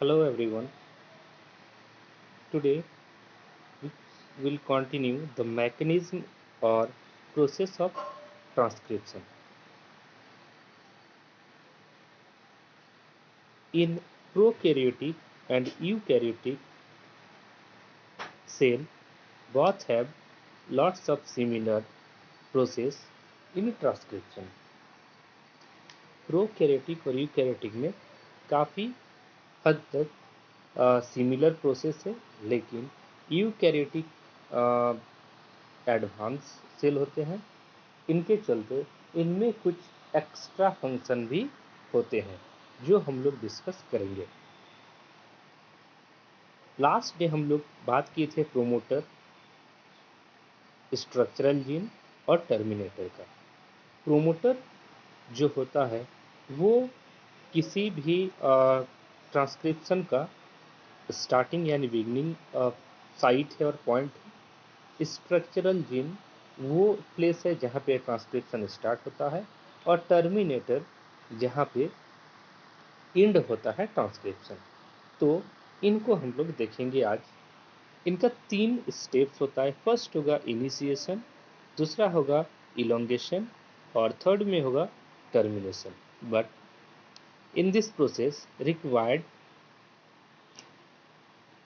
Hello everyone. Today we will continue the mechanism or process of transcription. In prokaryotic and eukaryotic cell, both have lots of similar process in transcription. Prokaryotic और eukaryotic में काफ़ी हद तक similar process है, लेकिन eukaryotic advance cell होते हैं। इनके चलते इनमें कुछ एक्स्ट्रा फंक्शन भी होते हैं जो हम लोग डिस्कस करेंगे। लास्ट डे हम लोग बात किए थे प्रोमोटर, स्ट्रक्चरल जीन और टर्मिनेटर का। प्रोमोटर जो होता है वो किसी भी ट्रांसक्रिप्शन का स्टार्टिंग यानी बिगनिंग साइट है और पॉइंट है। स्ट्रक्चरल जीन वो प्लेस है जहाँ पे ट्रांसक्रिप्शन स्टार्ट होता है, और टर्मिनेटर जहाँ पे एंड होता है ट्रांसक्रिप्शन। तो इनको हम लोग देखेंगे आज। इनका 3 स्टेप्स होता है। फर्स्ट होगा इनिशिएशन, दूसरा होगा इलोंगेशन और थर्ड में होगा termination. But in this process required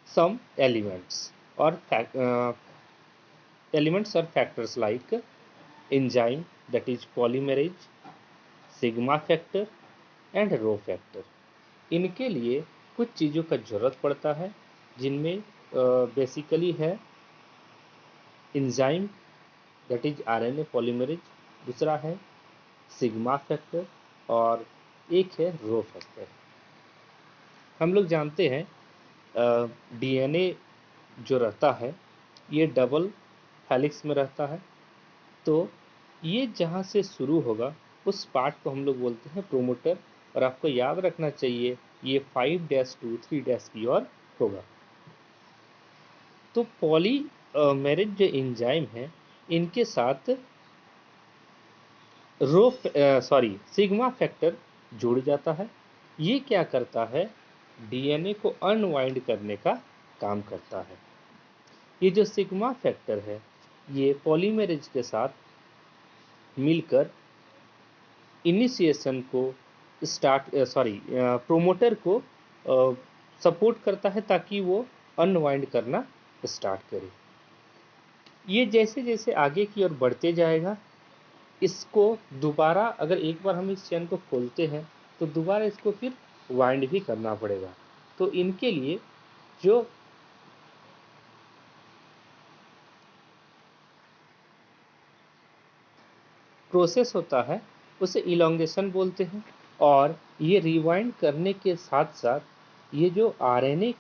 some elements or factors like enzyme, that is polymerase, sigma factor and rho factor। इनके लिए कुछ चीज़ों का ज़रूरत पड़ता है, जिनमें बेसिकली है enzyme, that is RNA polymerase, दूसरा है सिग्मा फैक्टर और एक है रो फैक्टर। हम लोग जानते हैं डीएनए जो रहता है ये डबल हेलिक्स में रहता है। तो ये जहाँ से शुरू होगा उस पार्ट को हम लोग बोलते हैं प्रोमोटर, और आपको याद रखना चाहिए ये 5-2 3- की ओर होगा। तो पॉलीमेरेज जो एंजाइम है इनके साथ सिग्मा फैक्टर जुड़ जाता है। ये क्या करता है, डीएनए को अनवाइंड करने का काम करता है। ये जो सिग्मा फैक्टर है ये पॉलीमेरेज के साथ मिलकर इनिशिएशन को प्रोमोटर को सपोर्ट करता है ताकि वो अनवाइंड करना स्टार्ट करे। ये जैसे जैसे आगे की ओर बढ़ते जाएगा, इसको दोबारा अगर एक बार हम इस चेन को खोलते हैं तो दोबारा इसको फिर वाइंड भी करना पड़ेगा। तो इनके लिए जो प्रोसेस होता है उसे इलोंगेशन बोलते हैं। और ये रिवाइंड करने के साथ साथ ये जो आरएनए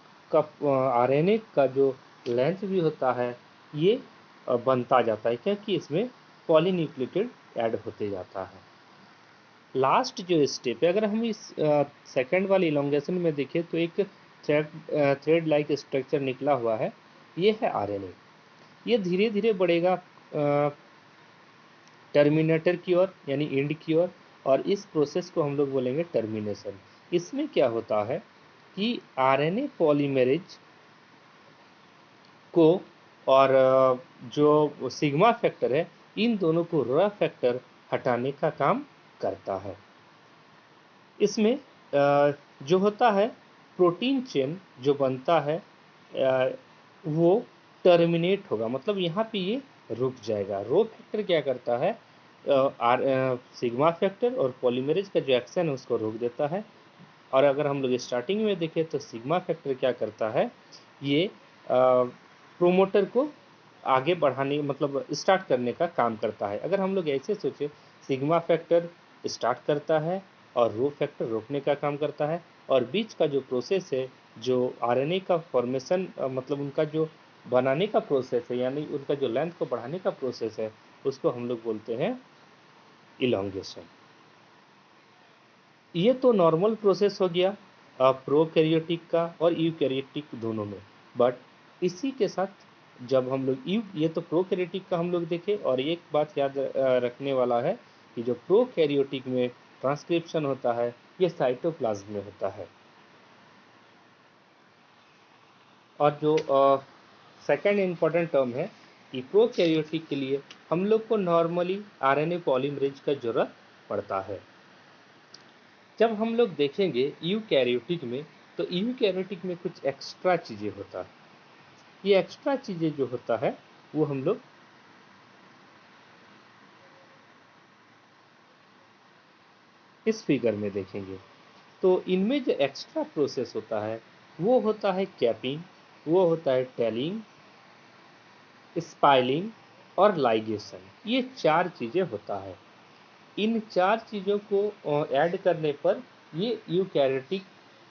का जो लेंथ भी होता है ये बनता जाता है, क्योंकि इसमें पॉलीन्यूक्लियोटाइड ऐड होते जाता है। लास्ट जो स्टेप है, अगर हम इस सेकंड वाले इलोंगेशन में देखें तो एक थ्रेड लाइक स्ट्रक्चर निकला हुआ है, ये है आरएनए। ये धीरे धीरे बढ़ेगा टर्मिनेटर की ओर यानी एंड की ओर, और इस प्रोसेस को हम लोग बोलेंगे टर्मिनेशन। इसमें क्या होता है कि आरएनए पॉलीमरेज को और जो सिग्मा फैक्टर है इन दोनों को रो फैक्टर हटाने का काम करता है। इसमें जो होता है प्रोटीन चेन जो बनता है वो टर्मिनेट होगा, मतलब यहाँ पे ये रुक जाएगा। रो फैक्टर क्या करता है, सिग्मा फैक्टर और पॉलीमरेज का जो एक्शन है उसको रोक देता है। और अगर हम लोग स्टार्टिंग में देखें तो सिग्मा फैक्टर क्या करता है, ये प्रोमोटर को आगे बढ़ाने मतलब स्टार्ट करने का काम करता है। अगर हम लोग ऐसे सोचे, सिग्मा फैक्टर स्टार्ट करता है और रो फैक्टर रोकने का काम करता है, और बीच का जो प्रोसेस है जो आरएनए का फॉर्मेशन मतलब उनका जो बनाने का प्रोसेस है यानी उनका जो लेंथ को बढ़ाने का प्रोसेस है उसको हम लोग बोलते हैं इलोंगेशन। ये तो नॉर्मल प्रोसेस हो गया प्रोकैरियोटिक का और यूकैरियोटिक दोनों में। बट इसी के साथ जब हम लोग ये तो प्रोकैरियोटिक का हम लोग देखें, और एक बात याद रखने वाला है कि जो प्रोकैरियोटिक में ट्रांसक्रिप्शन होता है ये साइटोप्लाज्म में होता है। और जो सेकेंड इम्पॉर्टेंट टर्म है कि प्रोकैरियोटिक के लिए हम लोग को नॉर्मली आरएनए पॉलीमरेज का जरूरत पड़ता है। जब हम लोग देखेंगे यूकैरियोटिक में, तो यूकैरियोटिक में कुछ एक्स्ट्रा चीज़ें होता है। ये एक्स्ट्रा चीज़ें जो होता है वो हम लोग इस फिगर में देखेंगे। तो इनमें जो एक्स्ट्रा प्रोसेस होता है वो होता है कैपिंग, वो होता है टेलिंग, स्पाइलिंग और लाइगेशन। ये 4 चीज़ें होता है। इन 4 चीज़ों को ऐड करने पर ये यूकैरियोटिक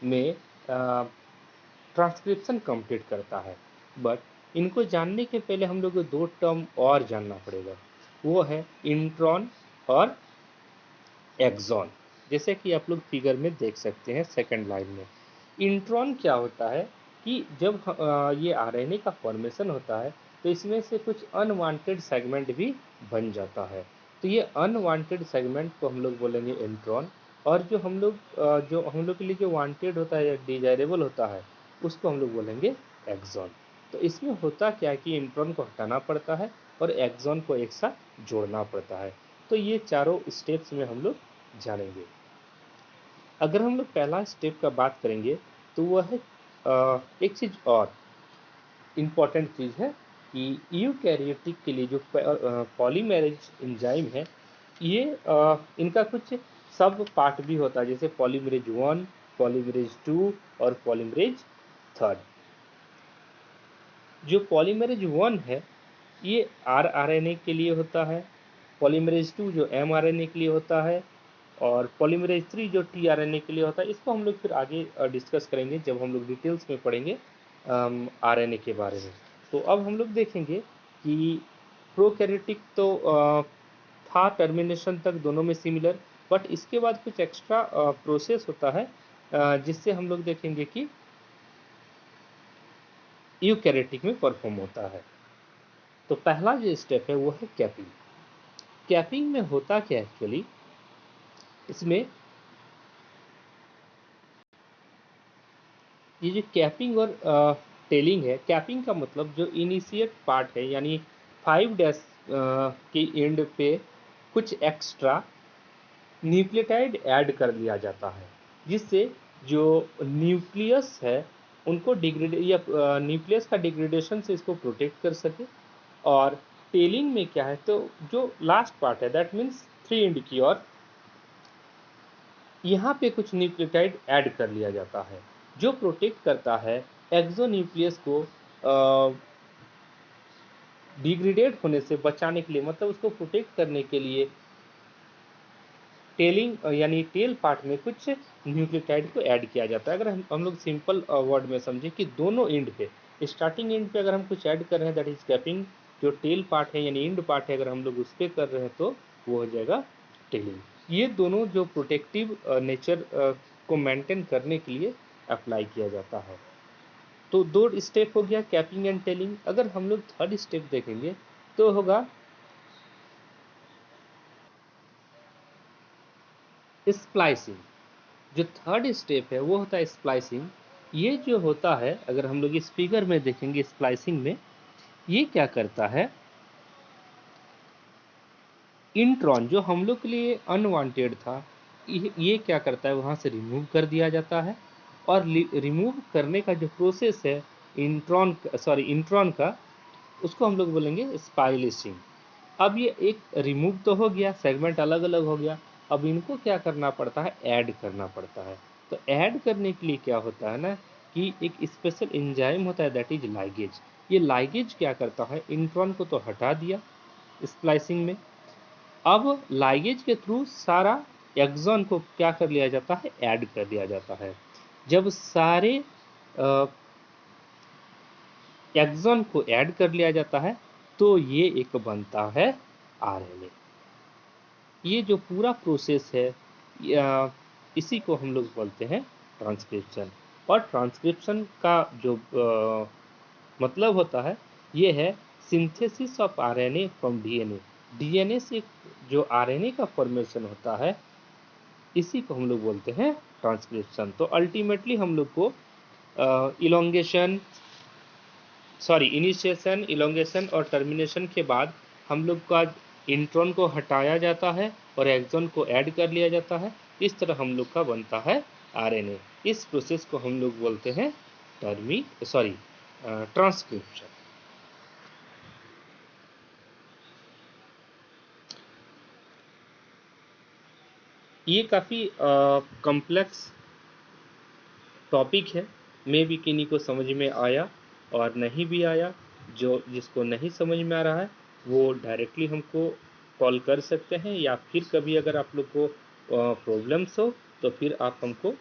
में ट्रांसक्रिप्शन कंप्लीट करता है। बट इनको जानने के पहले हम लोग को 2 टर्म और जानना पड़ेगा, वो है इंट्रॉन और एक्सॉन। जैसे कि आप लोग फिगर में देख सकते हैं सेकंड लाइन में। इंट्रॉन क्या होता है कि जब ये आरएनए का फॉर्मेशन होता है तो इसमें से कुछ अनवांटेड सेगमेंट भी बन जाता है। तो ये अनवांटेड सेगमेंट को हम लोग बोलेंगे इंट्रॉन, और जो हम लोग के लिए जो वांटेड होता है या डिजायरेबल होता है उसको हम लोग बोलेंगे एक्सॉन। तो इसमें होता क्या है कि इंट्रॉन को हटाना पड़ता है और एक्सॉन को एक साथ जोड़ना पड़ता है। तो ये चारों स्टेप्स में हम लोग जानेंगे। अगर हम लोग पहला स्टेप का बात करेंगे तो वह है एक चीज़ और इम्पॉर्टेंट चीज़ है कि यूकैरियोटिक के लिए जो पॉलीमरेज एंजाइम है, ये इनका कुछ सब पार्ट भी होता है, जैसे पॉलीमरेज 1, पॉलीमरेज 2 और पॉलीमरेज 3। जो पॉलीमरेज 1 है ये आरएनए के लिए होता है, पॉलीमरेज 2 जो एमआरएनए के लिए होता है, और पॉलीमरेज 3 जो टीआरएनए के लिए होता है। इसको हम लोग फिर आगे डिस्कस करेंगे जब हम लोग डिटेल्स में पढ़ेंगे आरएनए के बारे में। तो अब हम लोग देखेंगे कि प्रोकैरियोटिक तो था टर्मिनेशन तक दोनों में सिमिलर, बट इसके बाद कुछ एक्स्ट्रा प्रोसेस होता है जिससे हम लोग देखेंगे कि यूकैरियोटिक में परफॉर्म होता है। तो पहला जो स्टेप है वो है कैपिंग। कैपिंग में होता क्या एक्चुअली, इसमें ये जो कैपिंग और टेलिंग है, कैपिंग का मतलब जो इनिशिएट पार्ट है यानी 5 डैश के एंड पे कुछ एक्स्ट्रा न्यूक्लियोटाइड ऐड कर दिया जाता है, जिससे जो न्यूक्लियस है उनको डिग्रेड या न्यूक्लियस का डिग्रेडेशन से इसको प्रोटेक्ट कर सके। और टेलिंग में क्या है, तो जो लास्ट पार्ट है दैट मीन्स 3 एंड की ओर, यहाँ पे कुछ न्यूक्लियोटाइड ऐड कर लिया जाता है जो प्रोटेक्ट करता है एक्सोन्यूक्लियस को डिग्रेडेड होने से बचाने के लिए, मतलब उसको प्रोटेक्ट करने के लिए टेलिंग यानी टेल पार्ट में कुछ न्यूक्लियोटाइड को ऐड किया जाता है। अगर हम लोग सिंपल वर्ड में समझे कि दोनों एंड पे, स्टार्टिंग एंड पे अगर हम कुछ ऐड कर रहे हैं दैट इज कैपिंग, जो टेल पार्ट है यानी एंड पार्ट है अगर हम लोग उस पर कर रहे हैं तो वो हो जाएगा टेलिंग। ये दोनों जो प्रोटेक्टिव नेचर को मेंटेन करने के लिए अप्लाई किया जाता है। तो 2 स्टेप हो गया कैपिंग एंड टेलिंग। अगर हम लोग थर्ड स्टेप देखेंगे तो होगा स्प्लाइसिंग। जो थर्ड स्टेप है वो होता है स्प्लाइसिंग। ये जो होता है अगर हम लोग इस फिगर में देखेंगे स्प्लाइसिंग में, ये क्या करता है, इंट्रॉन जो हम लोग के लिए अनवांटेड था, ये क्या करता है वहाँ से रिमूव कर दिया जाता है। और रिमूव करने का जो प्रोसेस है इंट्रॉन का, उसको हम लोग बोलेंगे स्पाइलिशिंग। अब ये एक रिमूव तो हो गया, सेगमेंट अलग अलग हो गया, अब इनको क्या करना पड़ता है, ऐड करना पड़ता है। तो ऐड करने के लिए क्या होता है ना कि एक स्पेशल एंजाइम होता है दैट इज लाइगेज। ये लाइगेज क्या करता है, इंट्रॉन को तो हटा दिया स्प्लाइसिंग में, अब लाइगेज के थ्रू सारा एक्सॉन को क्या कर लिया जाता है, ऐड कर दिया जाता है। जब सारे एक्सॉन को ऐड कर लिया जाता है तो ये एक बनता है आरएनए। ये जो पूरा प्रोसेस है इसी को हम लोग बोलते हैं ट्रांसक्रिप्शन। और ट्रांसक्रिप्शन का जो मतलब होता है ये है synthesis of RNA from DNA. DNA से जो आरएनए का फॉर्मेशन होता है इसी को हम लोग बोलते हैं ट्रांसक्रिप्शन। तो अल्टीमेटली हम लोग को इलोंगेशन सॉरी इनिशिएशन, इलोंगेशन और टर्मिनेशन के बाद हम लोग का इंट्रॉन को हटाया जाता है और एक्सॉन को ऐड कर लिया जाता है। इस तरह हम लोग का बनता है आरएनए। इस प्रोसेस को हम लोग बोलते हैं ट्रांसक्रिप्शन। ये काफ़ी कॉम्प्लेक्स टॉपिक है, मे भी किन्हीं को समझ में आया और नहीं भी आया। जो जिसको नहीं समझ में आ रहा है वो डायरेक्टली हमको कॉल कर सकते हैं, या फिर कभी अगर आप लोग को प्रॉब्लम्स हो तो फिर आप हमको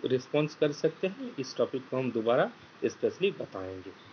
रिस्पॉन्स कर सकते हैं। इस टॉपिक को हम दोबारा स्पेशली बताएंगे।